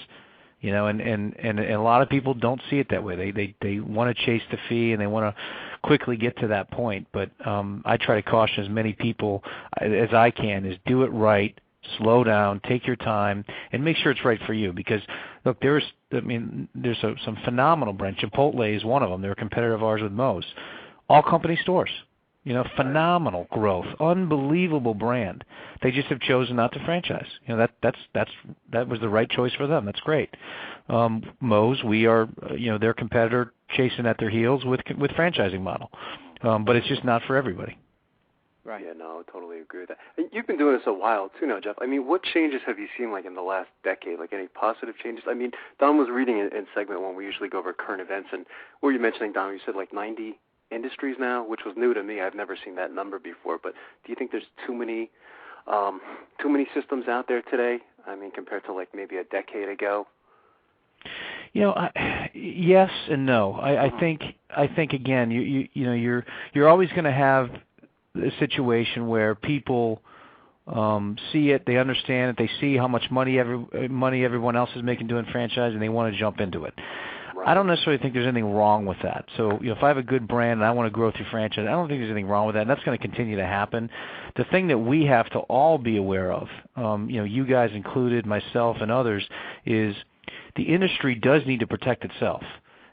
And a lot of people don't see it that way. They want to chase the fee and they want to quickly get to that point. But I try to caution as many people as I can is do it right, slow down, take your time, and make sure it's right for you. Because look, there's some phenomenal brands. Chipotle is one of them. They're a competitor of ours with Moe's. All company stores. Phenomenal growth, unbelievable brand. They just have chosen not to franchise. That was the right choice for them. That's great. Moe's, we are, their competitor chasing at their heels with franchising model, but it's just not for everybody. Right. Yeah, no, I totally agree with that. And you've been doing this a while too now, Geoff. I mean, what changes have you seen in the last decade? Any positive changes? I mean, Don was reading in segment 1. We usually go over current events, and what were you mentioning, Don? You said 90 industries now, which was new to me. I've never seen that number before. But do you think there's too many systems out there today? I mean, compared to maybe a decade ago. Yes and no. I think again, you're always going to have a situation where people see it, they understand it, they see how much money everyone else is making doing franchise, and they want to jump into it. Right. I don't necessarily think there's anything wrong with that. So, if I have a good brand and I want to grow through franchise, I don't think there's anything wrong with that, and that's going to continue to happen. The thing that we have to all be aware of, you guys included, myself and others, is the industry does need to protect itself.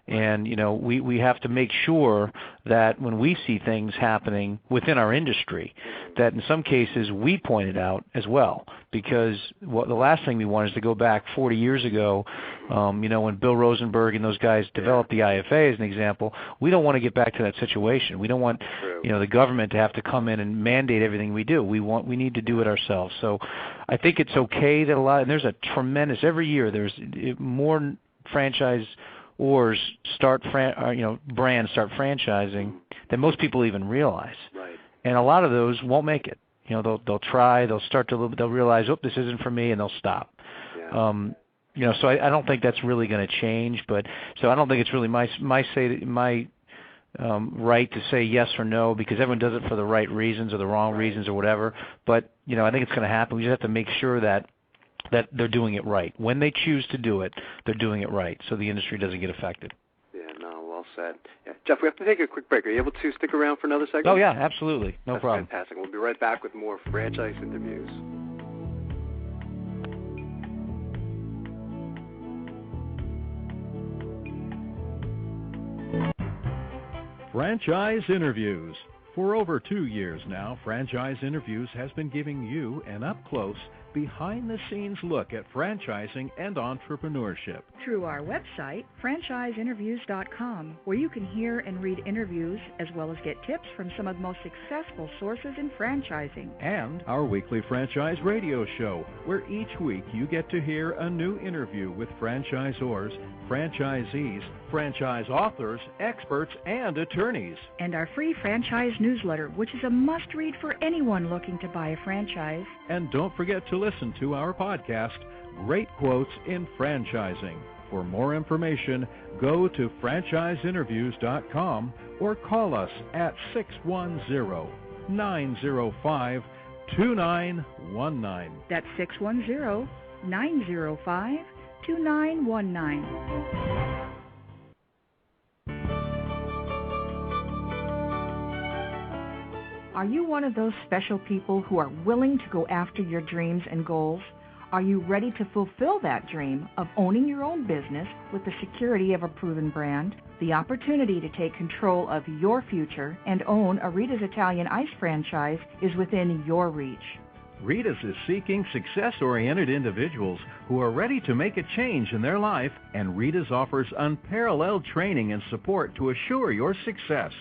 And, we have to make sure that when we see things happening within our industry, that in some cases we point it out as well. Because the last thing we want is to go back 40 years ago, when Bill Rosenberg and those guys developed the IFA as an example. We don't want to get back to that situation. We don't want, the government to have to come in and mandate everything we do. We need to do it ourselves. So I think it's okay that and there's a tremendous, every year there's more franchise brands start franchising than most people even realize. Right. And a lot of those won't make it. They'll try, they'll realize, this isn't for me, and they'll stop. Yeah. So I don't think that's really going to change. But so I don't think it's really my right to say yes or no, because everyone does it for the right reasons or the wrong reasons or whatever. But I think it's going to happen. We just have to make sure that they're doing it right. When they choose to do it, they're doing it right, so the industry doesn't get affected. Yeah, no, well said. Yeah. Geoff, we have to take a quick break. Are you able to stick around for another segment? Oh, yeah, absolutely. That's problem. Fantastic. We'll be right back with more franchise interviews. Franchise Interviews. For over 2 years now, Franchise Interviews has been giving you an up-close, behind-the-scenes look at franchising and entrepreneurship. Through our website, franchiseinterviews.com, where you can hear and read interviews as well as get tips from some of the most successful sources in franchising. And our weekly franchise radio show, where each week you get to hear a new interview with franchisors, franchisees, franchise authors, experts, and attorneys. And our free franchise newsletter, which is a must-read for anyone looking to buy a franchise. And don't forget to listen to our podcast, Great Quotes in Franchising. For more information, go to franchiseinterviews.com or call us at 610-905-2727. 610-905-2919. That's 610-905-2919. Are you one of those special people who are willing to go after your dreams and goals? Are you ready to fulfill that dream of owning your own business with the security of a proven brand? The opportunity to take control of your future and own a Rita's Italian Ice franchise is within your reach. Rita's is seeking success-oriented individuals who are ready to make a change in their life, and Rita's offers unparalleled training and support to assure your success.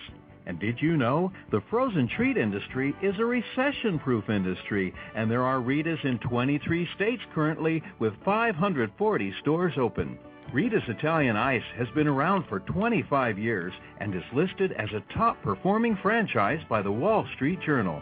And did you know the frozen treat industry is a recession-proof industry, and there are Rita's in 23 states currently with 540 stores open. Rita's Italian Ice has been around for 25 years and is listed as a top-performing franchise by the Wall Street Journal.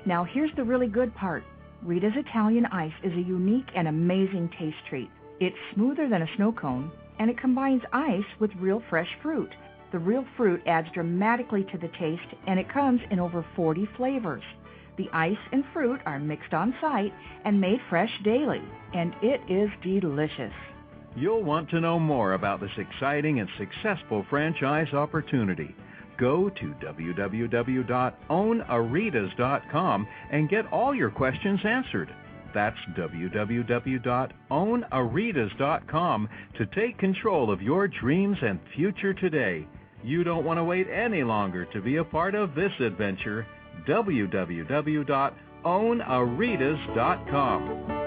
Now here's the really good part. Rita's Italian Ice is a unique and amazing taste treat. It's smoother than a snow cone, and it combines ice with real fresh fruit. The real fruit adds dramatically to the taste, and it comes in over 40 flavors. The ice and fruit are mixed on site and made fresh daily, and it is delicious. You'll want to know more about this exciting and successful franchise opportunity. Go to www.ownaritas.com and get all your questions answered. That's www.ownaritas.com to take control of your dreams and future today. You don't want to wait any longer to be a part of this adventure. www.ownaritas.com.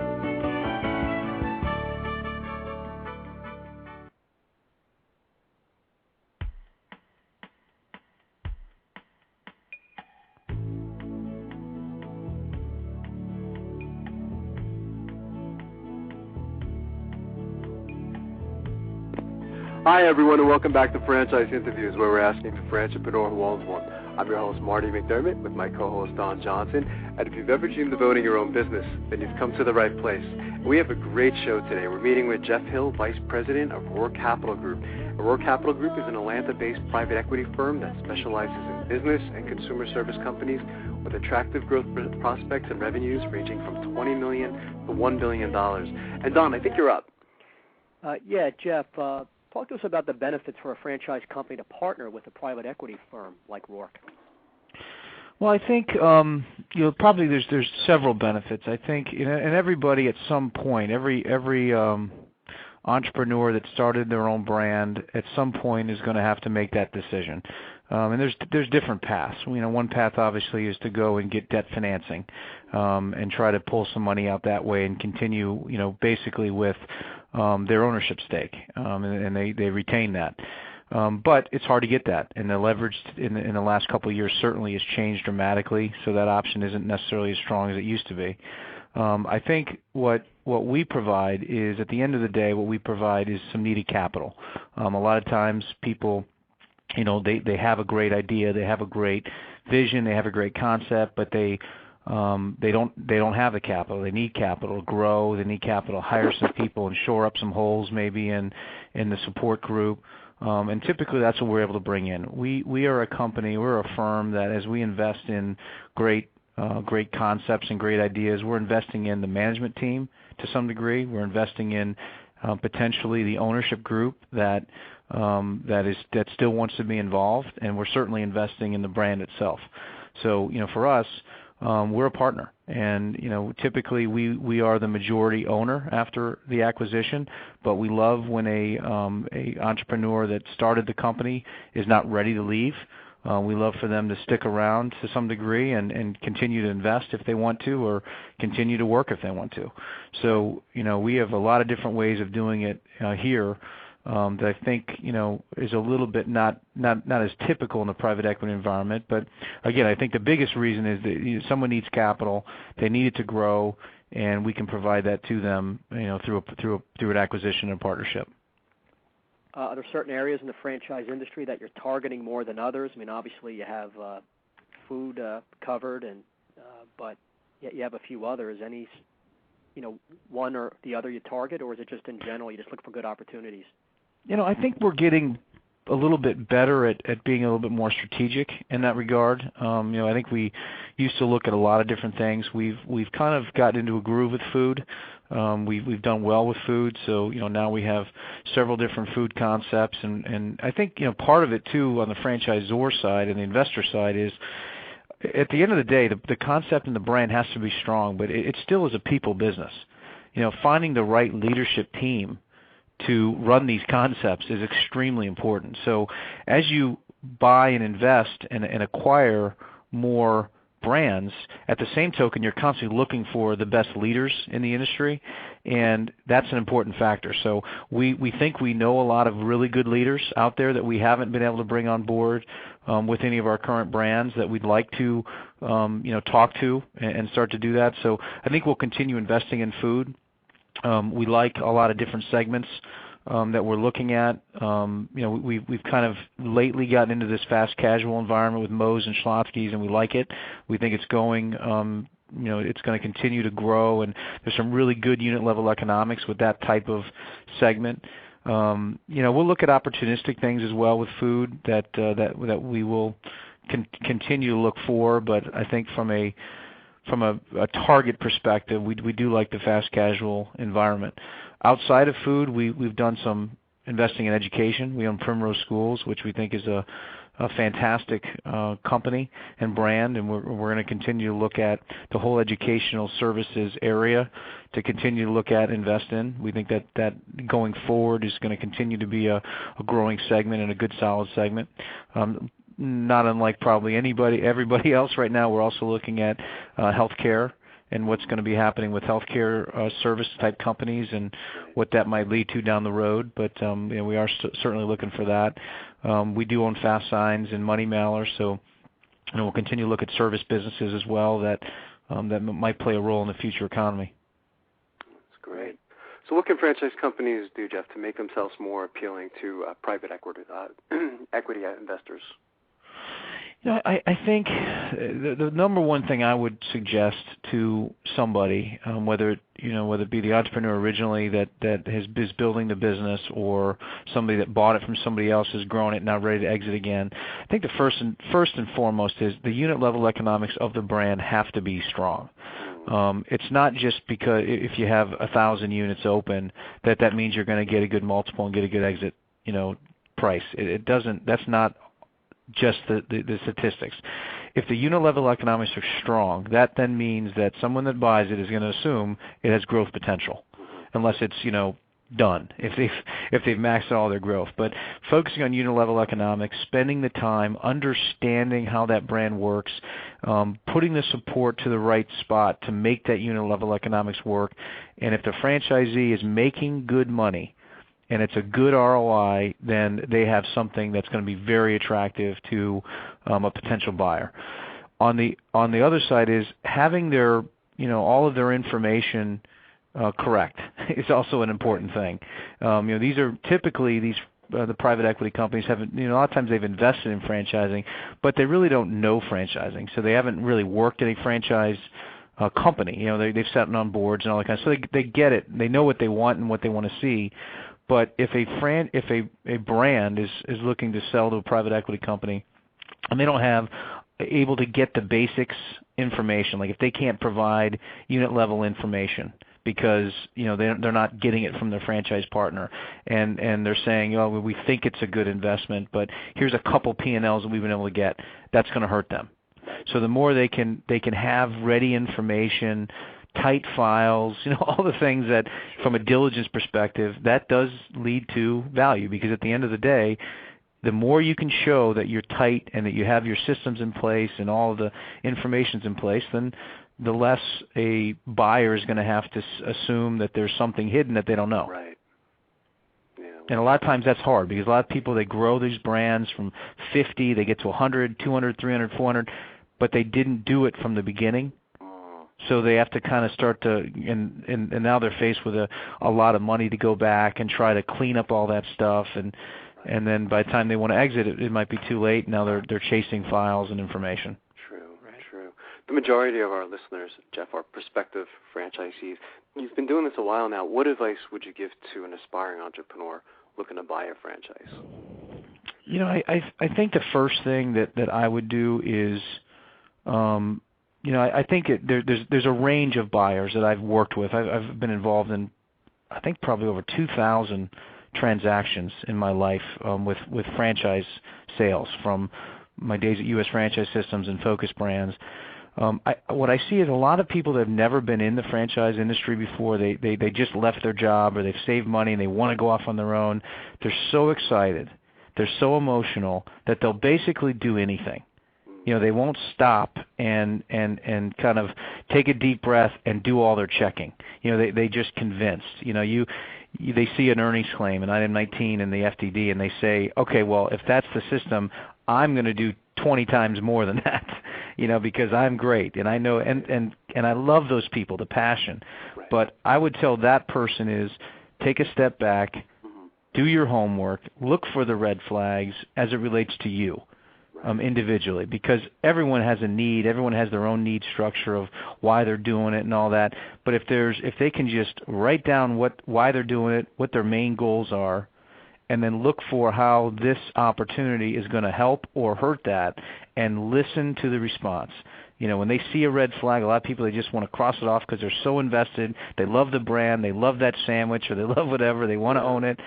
Hi, everyone, and welcome back to Franchise Interviews, where we're asking the franchipreneur who owns one. I'm your host, Marty McDermott, with my co-host, Don Johnson. And if you've ever dreamed of owning your own business, then you've come to the right place. We have a great show today. We're meeting with Geoff Hill, Vice President of Roark Capital Group. Roark Capital Group is an Atlanta-based private equity firm that specializes in business and consumer service companies with attractive growth prospects and revenues ranging from $20 million to $1 billion. And Don, I think you're up. Yeah, Jeff. Talk to us about the benefits for a franchise company to partner with a private equity firm like Roark. Well, I think probably there's several benefits. I think and everybody at some point, every entrepreneur that started their own brand at some point is going to have to make that decision. And there's different paths. One path obviously is to go and get debt financing and try to pull some money out that way and continue, basically with their ownership stake, and they retain that. But it's hard to get that, and the leverage in the last couple of years certainly has changed dramatically, so that option isn't necessarily as strong as it used to be. I think what we provide is, at the end of the day, what we provide is some needed capital. A lot of times people, they have a great idea, they have a great vision, they have a great concept, but they don't have the capital. They need capital to grow. They need capital to hire some people and shore up some holes maybe in the support group. And typically that's what we're able to bring in. We are a company, we're a firm that as we invest in great concepts and great ideas, we're investing in the management team to some degree. We're investing in potentially the ownership group that still wants to be involved, and we're certainly investing in the brand itself. So, for us, we're a partner, and typically we are the majority owner after the acquisition, but we love when a entrepreneur that started the company is not ready to leave. We love for them to stick around to some degree and continue to invest if they want to, or continue to work if they want to. So we have a lot of different ways of doing it here. That I think is a little bit not as typical in the private equity environment. But again, I think the biggest reason is that someone needs capital, they need it to grow, and we can provide that to them through an acquisition and partnership. Are there certain areas in the franchise industry that you're targeting more than others? I mean, obviously you have food covered, but yet you have a few others. Any one or the other you target, or is it just in general you just look for good opportunities? I think we're getting a little bit better at being a little bit more strategic in that regard. I think we used to look at a lot of different things. We've kind of gotten into a groove with food. We've done well with food, so now we have several different food concepts, and I think part of it too on the franchisor side and the investor side is, at the end of the day, the concept and the brand has to be strong, but it still is a people business. Finding the right leadership team to run these concepts is extremely important. So as you buy and invest and acquire more brands, at the same token, you're constantly looking for the best leaders in the industry, and that's an important factor. So we think we know a lot of really good leaders out there that we haven't been able to bring on board with any of our current brands that we'd like to talk to and start to do that. So I think we'll continue investing in food. We like a lot of different segments that we're looking at. We've kind of lately gotten into this fast casual environment with Moe's and Schlotzsky's, and we like it. We think it's going, it's going to continue to grow, and there's some really good unit level economics with that type of segment. We'll look at opportunistic things as well with food that we will continue to look for, but I think from a target perspective, we do like the fast casual environment. Outside of food, we've done some investing in education. We own Primrose Schools, which we think is a fantastic company and brand, and we're going to continue to look at the whole educational services area to continue to look at, invest in. We think that going forward is going to continue to be a growing segment and a good solid segment. Not unlike probably everybody else right now, we're also looking at healthcare and what's going to be happening with healthcare service type companies and what that might lead to down the road. But we are certainly looking for that. We do own fast signs and money mailers, so we'll continue to look at service businesses as well that might play a role in the future economy. That's great. So what can franchise companies do, Geoff, to make themselves more appealing to private equity investors? I think the number one thing I would suggest to somebody, whether it be the entrepreneur originally that is building the business or somebody that bought it from somebody else, has grown it, now ready to exit again, I think the first and foremost is the unit level economics of the brand have to be strong. It's not just because if you have 1,000 units open that means you're going to get a good multiple and get a good exit price. It doesn't. That's not just the statistics. If the unit level economics are strong, that then means that someone that buys it is going to assume it has growth potential, unless it's done if they've maxed all their growth. But focusing on unit level economics, spending the time, understanding how that brand works, putting the support to the right spot to make that unit level economics work, and if the franchisee is making good money and it's a good ROI, then they have something that's going to be very attractive to a potential buyer. On the other side is having their all of their information correct is also an important thing. These are typically the private equity companies haven't, a lot of times they've invested in franchising, but they really don't know franchising, so they haven't really worked at a franchise company. They've sat on boards and all that kind of stuff. So they get it. They know what they want and what they want to see. But if a brand is looking to sell to a private equity company and they don't have able to get the basics information, like if they can't provide unit level information because they're not getting it from their franchise partner, and they're saying, oh, we think it's a good investment, but here's a couple P&Ls that we've been able to get, that's going to hurt them. So the more they can have ready information, tight files, all the things that from a diligence perspective, that does lead to value, because at the end of the day, the more you can show that you're tight and that you have your systems in place and all of the information's in place, then the less a buyer is going to have to assume that there's something hidden that they don't know. Right. Yeah. And a lot of times that's hard, because a lot of people, they grow these brands from 50, they get to 100, 200, 300, 400, but they didn't do it from the beginning. So they have to kind of start to, and now they're faced with a lot of money to go back and try to clean up all that stuff, and then by the time they want to exit, it might be too late. Now they're chasing files and information. True. The majority of our listeners, Geoff, are prospective franchisees. You've been doing this a while now. What advice would you give to an aspiring entrepreneur looking to buy a franchise? I think the first thing that I would do is, I think there's a range of buyers that I've worked with. I've been involved in, I think, probably over 2,000 transactions in my life with franchise sales from my days at U.S. Franchise Systems and Focus Brands. What I see is a lot of people that have never been in the franchise industry before. They just left their job or they've saved money and they want to go off on their own. They're so excited. They're so emotional that they'll basically do anything. They won't stop and kind of take a deep breath and do all their checking. They just convinced. They see an earnings claim, an item 19 in the FDD, and they say, okay, well, if that's the system, I'm going to do 20 times more than that, because I'm great. And I know, and I love those people, the passion. Right. But I would tell that person is take a step back, do your homework, look for the red flags as it relates to you. Individually, because everyone has a need, everyone has their own need structure of why they're doing it and all that. But if they can just write down why they're doing it, what their main goals are, and then look for how this opportunity is going to help or hurt that, and listen to the response. When they see a red flag, a lot of people, they just want to cross it off because they're so invested. They love the brand, they love that sandwich, or they love whatever, they want to own it.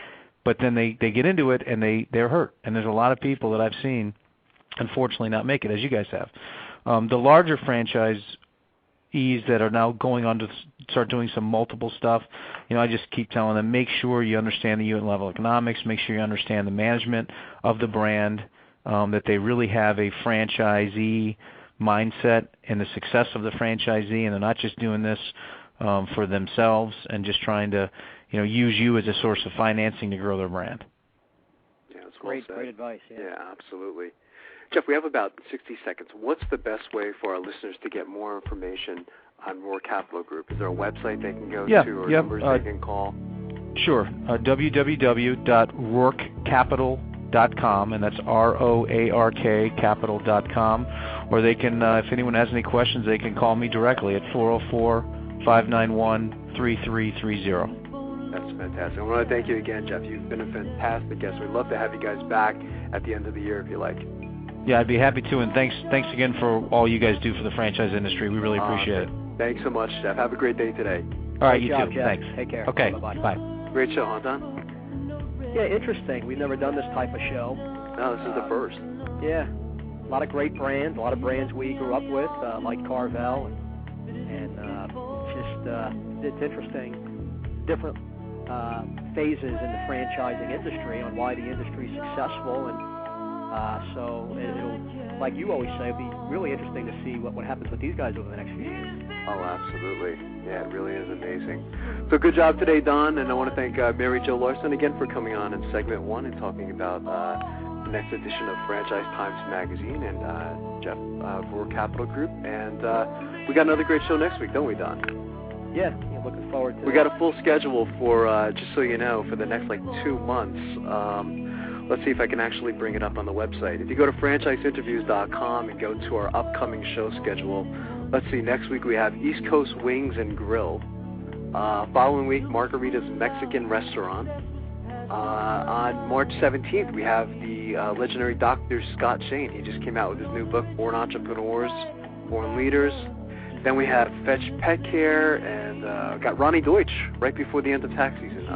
But then they get into it and they're hurt. And there's a lot of people that I've seen unfortunately not make it, as you guys have. The larger franchisees that are now going on to start doing some multiple stuff, I just keep telling them, make sure you understand the unit level economics, make sure you understand the management of the brand, that they really have a franchisee mindset and the success of the franchisee, and they're not just doing this for themselves and just trying to use you as a source of financing to grow their brand. Yeah, that's well said. Great advice. Yeah, absolutely. Jeff, we have about 60 seconds. What's the best way for our listeners to get more information on Roark Capital Group? Is there a website they can go to or numbers they can call? Sure. www.roarkcapital.com, and that's ROARK capital.com. Or they can, if anyone has any questions, they can call me directly at 404-591-3330. That's fantastic. I want to thank you again, Jeff. You've been a fantastic guest. We'd love to have you guys back at the end of the year if you like. Yeah, I'd be happy to, and thanks again for all you guys do for the franchise industry. We really appreciate it. Thanks so much, Jeff. Have a great day today. All right, you too. Jeff. Thanks. Take care. Okay, bye. Great show, huh, Don? Yeah, interesting. We've never done this type of show. No, this is the first. Yeah, a lot of great brands, a lot of brands we grew up with, like Carvel, and it's interesting, different phases in the franchising industry on why the industry is successful, and so it'll, like you always say, it'll be really interesting to see what happens with these guys over the next few years. Oh, absolutely. Yeah, it really is amazing. So good job today, Don, and I want to thank Mary Jo Larson again for coming on in segment 1 and talking about the next edition of Franchise Times Magazine and Jeff Roark Capital Group. And we got another great show next week, don't we, Don? Yeah, looking forward to it. We got a full schedule for, just so you know, for the next 2 months. Let's see if I can actually bring it up on the website. If you go to franchiseinterviews.com and go to our upcoming show schedule, let's see, next week we have East Coast Wings and Grill. Following week, Margarita's Mexican Restaurant. On March 17th, we have the legendary Dr. Scott Shane. He just came out with his new book, Born Entrepreneurs, Born Leaders. Then we have Fetch Pet Care, and got Ronnie Deutsch right before the end of tax season,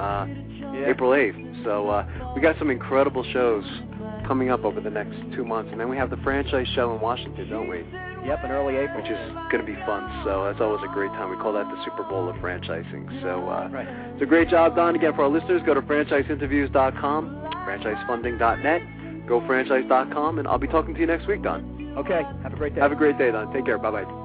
April 8th. So we got some incredible shows coming up over the next 2 months. And then we have the franchise show in Washington, don't we? Yep, in early April. Which is going to be fun. So that's always a great time. We call that the Super Bowl of franchising. So it's a great job, Don. Again, for our listeners, go to franchiseinterviews.com, franchisefunding.net, gofranchise.com, and I'll be talking to you next week, Don. Okay. Have a great day. Have a great day, Don. Take care. Bye-bye.